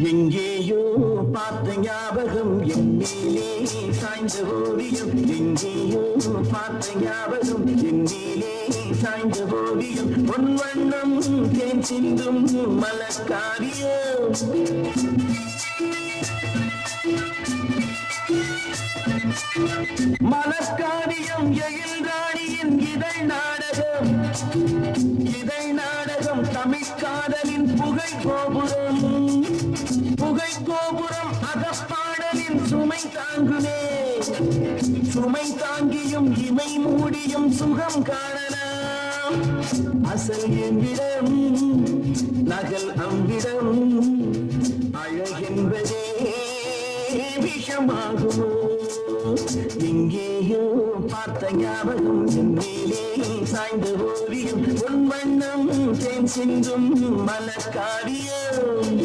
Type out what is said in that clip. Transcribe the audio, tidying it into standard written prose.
எங்கேயோ பார்த்த ஞாபகம் என் மேலே சாய்ந்த ஓவியம். எங்கேயோ பார்த்த ஞாபகம் என் மேலே சாய்ந்த ஓவியம். பொன் வண்ணம் தேன் சிந்தும் மலக்காரியம். மலக்காரியம் எழில் ராணியின் இதழ் நாடகம். இதழ் நாடகம் தமிழ்காதலின் புகை கோபுரம். புகை கோபுரம் அகப்பாடலின் சுமை தாங்குமே. சுமை தாங்கியும் இமை மூடியும் சுகம் காணலாம். அசல் எவ்விடம் நகல் அவ்விடம். அழகென்பதே விஷமாகுமோ. எங்கேயோ பார்த்த ஞாபகம் என் மேலே சாய்ந்த ஓவியம். பொன் வண்ணம் தேன் சிந்தும் மலக்காரியம்.